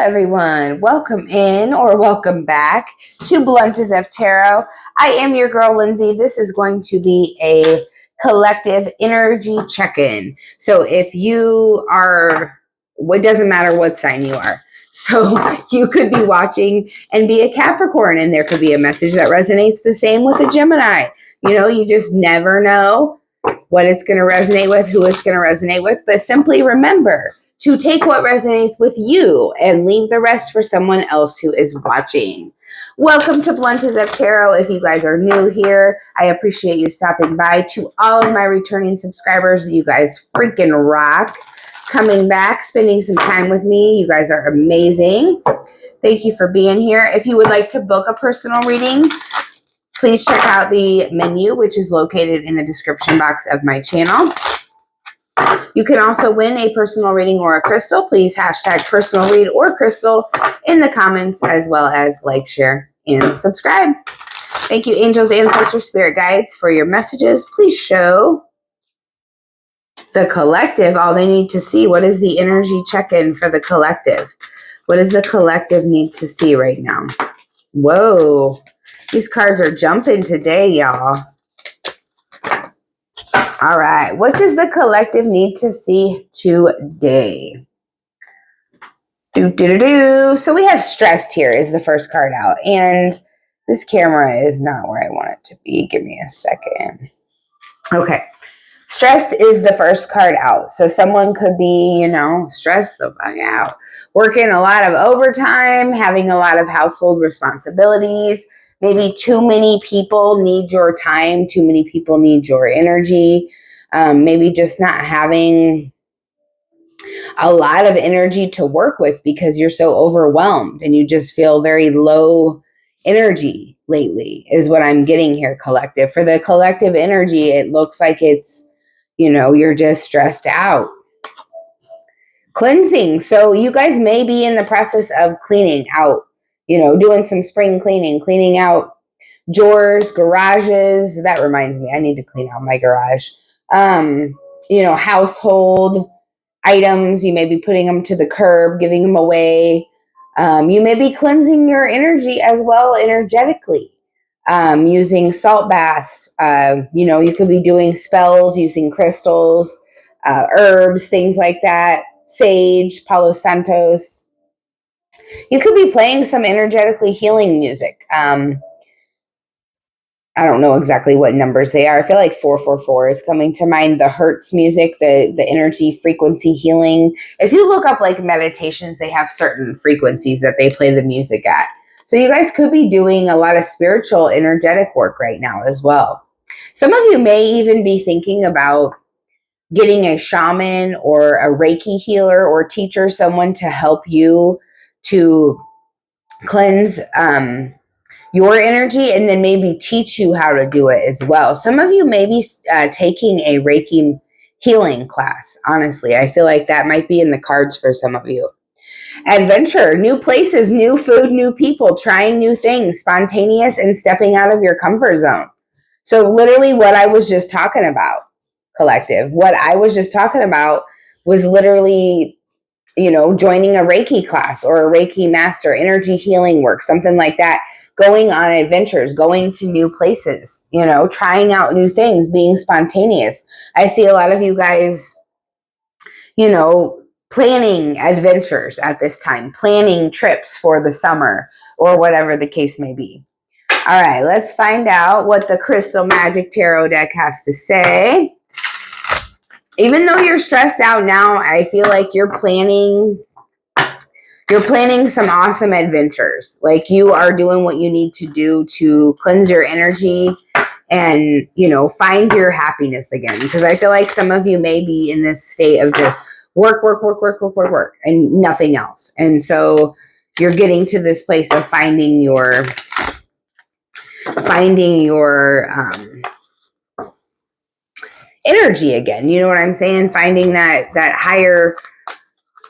everyone. Welcome in or welcome back to Blunt as F Tarot. I am your girl, Lindsay. This is going to be a collective energy check-in. So if you are, it doesn't matter what sign you are. So you could be watching and be a Capricorn, and there could be a message that resonates the same with a Gemini. You know, you just never know what it's going to resonate with, who it's going to resonate with. But simply remember to take what resonates with you and leave the rest for someone else who is watching. Welcome to Blunt as F Tarot. If you guys are new here, I appreciate you stopping by. To all of my returning subscribers, you guys freaking rock. Coming back, spending some time with me. You guys are amazing. Thank you for being here. If you would like to book a personal reading, please check out the menu, which is located in the description box of my channel. You can also win a personal reading or a crystal. Please hashtag personal read or crystal in the comments, as well as like, share, and subscribe. Thank you, angels, ancestors, spirit guides, for your messages. Please show the collective all they need to see. What is the energy check-in for the collective? What does the collective need to see right now? Whoa. These cards are jumping today, y'all. All right. What does the collective need to see today? So we have stressed here is the first card out. And this camera is not where I want it to be. Give me a second. Okay. Stressed is the first card out. So someone could be, stressed the fuck out. Working a lot of overtime, having a lot of household responsibilities. Maybe too many people need your time. Too many people need your energy. Maybe just not having a lot of energy to work with because you're so overwhelmed and you just feel very low energy lately is what I'm getting here, collective. For the collective energy, it looks like it's, you're just stressed out. Cleansing. So you guys may be in the process of cleaning out, doing some spring cleaning out drawers, garages. That reminds me, I need to clean out my garage. Household items. You may be putting them to the curb, giving them away. You may be cleansing your energy as well, energetically. Using salt baths, you could be doing spells, using crystals, herbs, things like that, sage, Palo Santos. You could be playing some energetically healing music. I don't know exactly what numbers they are. I feel like 444 is coming to mind. The Hertz music, the energy frequency healing. If you look up like meditations, they have certain frequencies that they play the music at. So you guys could be doing a lot of spiritual, energetic work right now as well. Some of you may even be thinking about getting a shaman or a Reiki healer or teacher, someone to help you to cleanse your energy and then maybe teach you how to do it as well. Some of you may be taking a Reiki healing class. Honestly, I feel like that might be in the cards for some of you. Adventure, new places, new food, new people, trying new things, spontaneous and stepping out of your comfort zone. So literally what I was just talking about, collective, what I was just talking about was literally, joining a Reiki class or a Reiki master, energy healing work, something like that. Going on adventures, going to new places, trying out new things, being spontaneous. I see a lot of you guys, planning adventures at this time, planning trips for the summer or whatever the case may be. All right, let's find out what the Crystal Magic Tarot deck has to say. Even though you're stressed out now, I feel like you're planning some awesome adventures. Like you are doing what you need to do to cleanse your energy and, find your happiness again. Because I feel like some of you may be in this state of just work, and nothing else. And so you're getting to this place of finding your energy again. You know what I'm saying? Finding that higher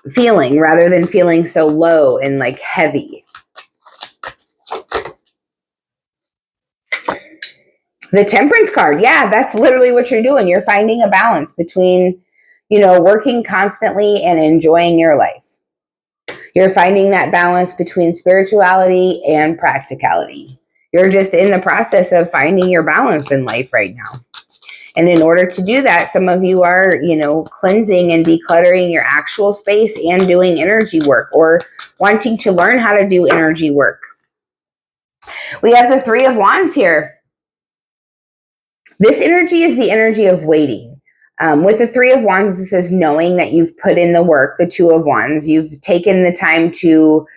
feeling rather than feeling so low and like heavy. The Temperance card. Yeah, that's literally what you're doing. You're finding a balance between, working constantly and enjoying your life. You're finding that balance between spirituality and practicality. You're just in the process of finding your balance in life right now. And in order to do that, some of you are, cleansing and decluttering your actual space and doing energy work, or wanting to learn how to do energy work. We have the Three of Wands here. This energy is the energy of waiting. With the Three of Wands, this is knowing that you've put in the work. The Two of Wands, you've taken the time to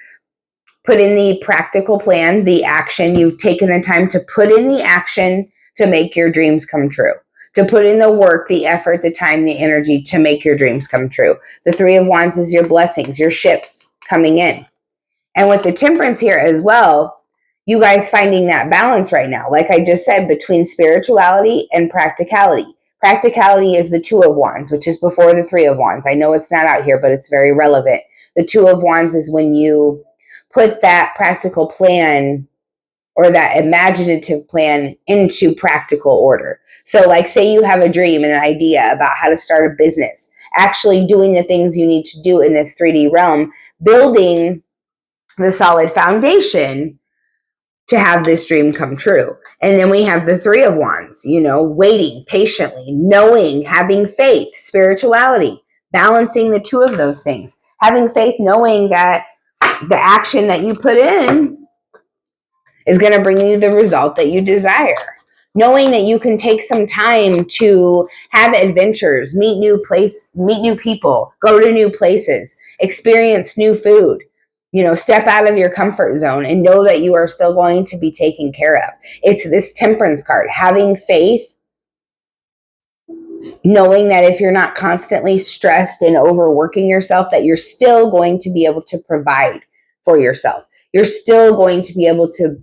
put in the practical plan, the action. You've taken the time to put in the action to make your dreams come true, to put in the work, the effort, the time, the energy to make your dreams come true. The Three of Wands is your blessings, your ships coming in. And with the Temperance here as well, you guys finding that balance right now, like I just said, between spirituality and practicality. Practicality is the Two of Wands, which is before the Three of Wands. I know it's not out here, but it's very relevant. The Two of Wands is when you put that practical plan or that imaginative plan into practical order. So like, say you have a dream and an idea about how to start a business, actually doing the things you need to do in this 3D realm, building the solid foundation to have this dream come true. And then we have the Three of Wands, waiting patiently, knowing, having faith, spirituality, balancing the two of those things, having faith, knowing that the action that you put in is going to bring you the result that you desire. Knowing that you can take some time to have adventures, meet new people, go to new places, experience new food, step out of your comfort zone and know that you are still going to be taken care of. It's this Temperance card, having faith, knowing that if you're not constantly stressed and overworking yourself, that you're still going to be able to provide for yourself. You're still going to be able to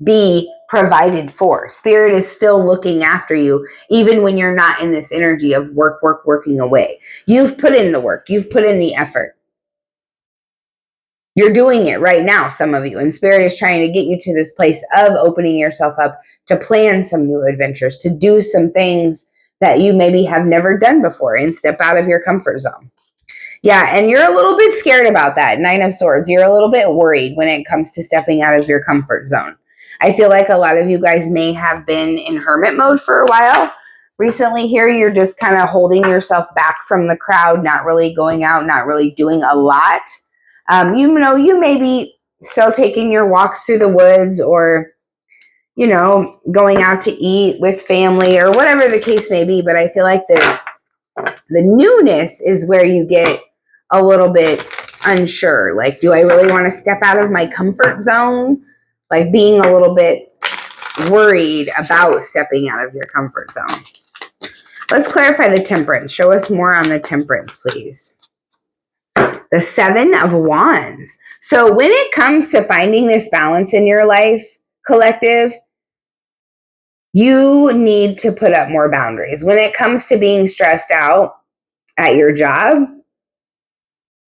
be provided for. Spirit is still looking after you, even when you're not in this energy of working away. You've put in the work. You've put in the effort. You're doing it right now, some of you. And Spirit is trying to get you to this place of opening yourself up to plan some new adventures, to do some things that you maybe have never done before and step out of your comfort zone. Yeah, and you're a little bit scared about that. Nine of Swords. You're a little bit worried when it comes to stepping out of your comfort zone. I feel like a lot of you guys may have been in hermit mode for a while. Recently here, you're just kind of holding yourself back from the crowd, not really going out, not really doing a lot. You may be still taking your walks through the woods, or, going out to eat with family or whatever the case may be. But I feel like the newness is where you get a little bit unsure. Like, do I really want to step out of my comfort zone? Like, being a little bit worried about stepping out of your comfort zone. Let's clarify the Temperance. Show us more on the Temperance, please. The Seven of Wands. So when it comes to finding this balance in your life, collective, you need to put up more boundaries. When it comes to being stressed out at your job,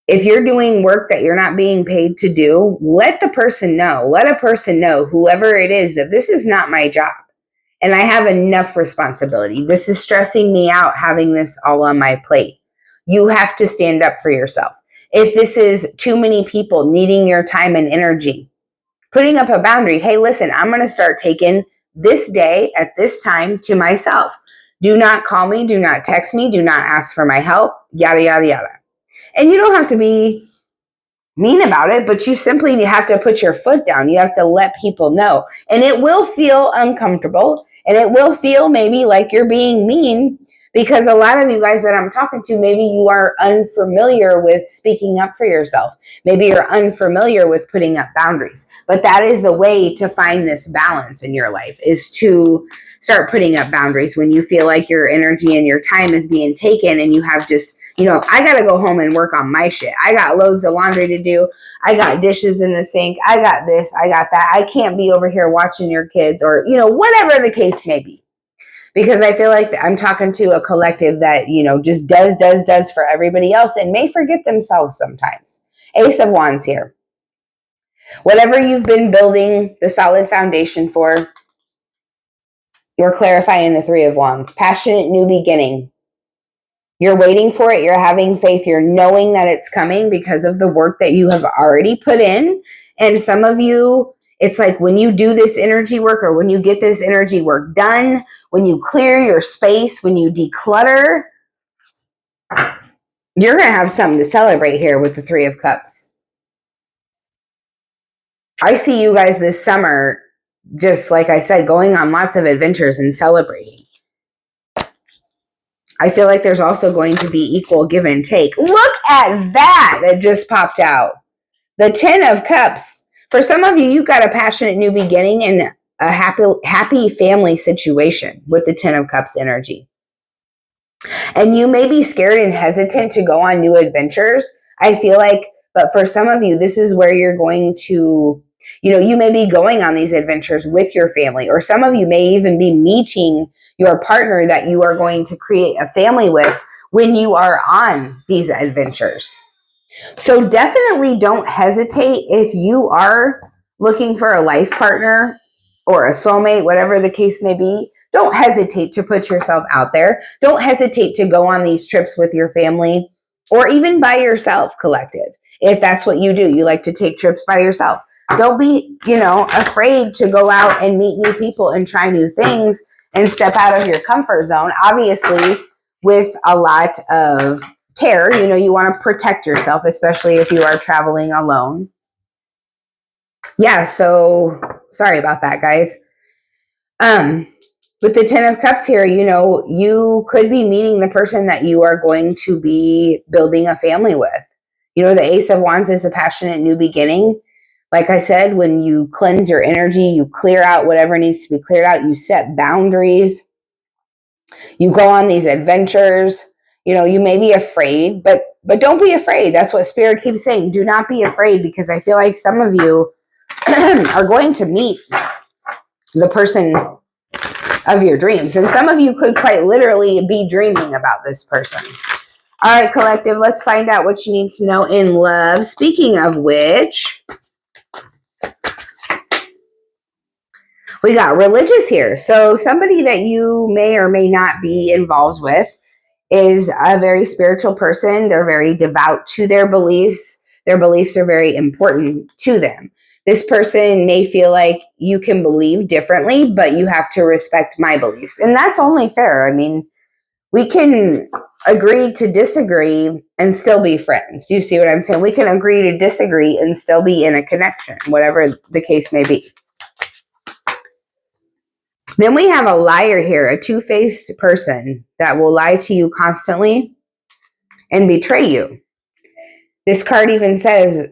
if you're doing work that you're not being paid to do, let the person know. Let a person know, whoever it is, that this is not my job and I have enough responsibility. This is stressing me out having this all on my plate. You have to stand up for yourself. If this is too many people needing your time and energy, putting up a boundary. Hey, listen, I'm going to start taking this day at this time to myself. Do not call me. Do not text me. Do not ask for my help. Yada, yada, yada. And you don't have to be mean about it, but you simply have to put your foot down. You have to let people know. And it will feel uncomfortable, and it will feel maybe like you're being mean, because a lot of you guys that I'm talking to, maybe you are unfamiliar with speaking up for yourself. Maybe you're unfamiliar with putting up boundaries. But that is the way to find this balance in your life, is to start putting up boundaries when you feel like your energy and your time is being taken, and you have just, I got to go home and work on my shit. I got loads of laundry to do. I got dishes in the sink. I got this. I got that. I can't be over here watching your kids, or, whatever the case may be. Because I feel like I'm talking to a collective that, just does for everybody else and may forget themselves sometimes. Ace of Wands here. Whatever you've been building the solid foundation for, we're clarifying the Three of Wands. Passionate new beginning. You're waiting for it. You're having faith. You're knowing that it's coming because of the work that you have already put in. And some of you, it's like when you do this energy work or when you get this energy work done, when you clear your space, when you declutter, you're going to have something to celebrate here with the Three of Cups. I see you guys this summer, just like I said, going on lots of adventures and celebrating. I feel like there's also going to be equal give and take. Look at that just popped out. The Ten of Cups. For some of you, you've got a passionate new beginning and a happy family situation with the Ten of Cups energy. And you may be scared and hesitant to go on new adventures. I feel like, but for some of you, this is where you're going to, you may be going on these adventures with your family, or some of you may even be meeting your partner that you are going to create a family with when you are on these adventures. So definitely don't hesitate if you are looking for a life partner or a soulmate, whatever the case may be. Don't hesitate to put yourself out there. Don't hesitate to go on these trips with your family or even by yourself, collective. If that's what you do, you like to take trips by yourself. Don't be, afraid to go out and meet new people and try new things and step out of your comfort zone. Obviously, with a lot of care, you want to protect yourself, especially if you are traveling alone. Yeah, so sorry about that, guys. With the Ten of Cups here, you could be meeting the person that you are going to be building a family with. The Ace of Wands is a passionate new beginning. Like I said, when you cleanse your energy, you clear out whatever needs to be cleared out, you set boundaries, you go on these adventures. You may be afraid, but don't be afraid. That's what Spirit keeps saying. Do not be afraid, because I feel like some of you are going to meet the person of your dreams. And some of you could quite literally be dreaming about this person. All right, collective, let's find out what you need to know in love. Speaking of which, we got religious here. So somebody that you may or may not be involved with is a very spiritual person. They're very devout to their beliefs. Their beliefs are very important to them. This person may feel like you can believe differently, but you have to respect my beliefs. And that's only fair. I mean, we can agree to disagree and still be friends. Do you see what I'm saying? We can agree to disagree and still be in a connection, whatever the case may be. Then we have a liar here, a two-faced person that will lie to you constantly and betray you. This card even says,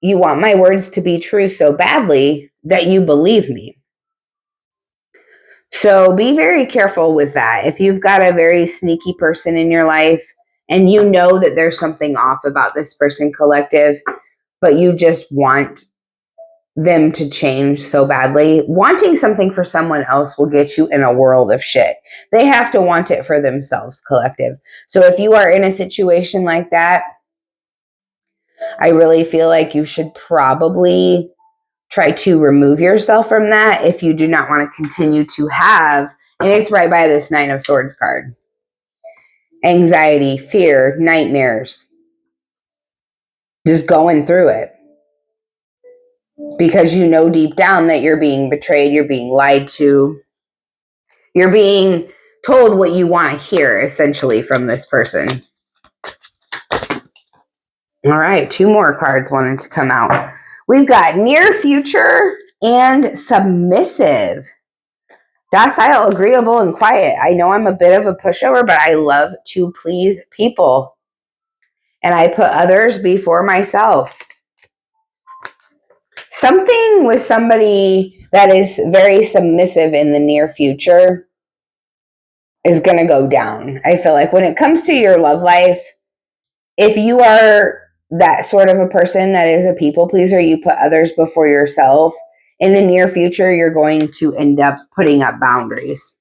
you want my words to be true so badly that you believe me. So be very careful with that. If you've got a very sneaky person in your life and you know that there's something off about this person, collective, but you just want them to change so badly, wanting something for someone else will get you in a world of shit. They have to want it for themselves, collective. So if you are in a situation like that, I really feel like you should probably try to remove yourself from that if you do not want to continue to have, and it's right by this Nine of Swords card, anxiety, fear, nightmares, just going through it. Because you know deep down that you're being betrayed, you're being lied to, you're being told what you want to hear, essentially, from this person. All right, two more cards wanted to come out. We've got near future and submissive. Docile, agreeable, and quiet. I know I'm a bit of a pushover, but I love to please people. And I put others before myself. Something with somebody that is very submissive in the near future is going to go down. I feel like when it comes to your love life, if you are that sort of a person that is a people pleaser, you put others before yourself, in the near future, you're going to end up putting up boundaries.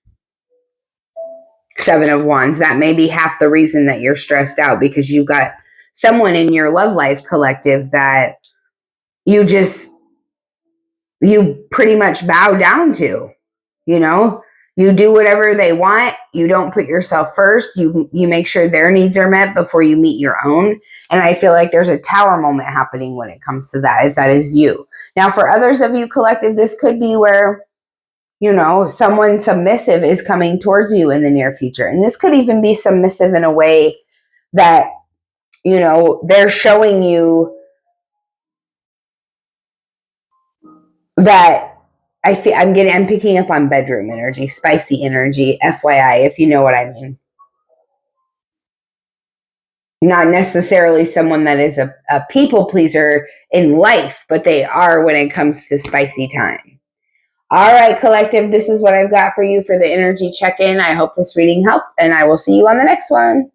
Seven of Wands. That may be half the reason that you're stressed out, because you've got someone in your love life, collective, that you pretty much bow down to. You do whatever they want. You don't put yourself first. You make sure their needs are met before you meet your own. And I feel like there's a tower moment happening when it comes to that, if that is you. Now, for others of you, collective, this could be where, you know, someone submissive is coming towards you in the near future. And this could even be submissive in a way that, you know, they're showing you that I'm picking up on bedroom energy, spicy energy, FYI, if you know what I mean. Not necessarily someone that is a people pleaser in life, but they are when it comes to spicy time. All right, collective, this is what I've got for you for the energy check-in. I hope this reading helped, and I will see you on the next one.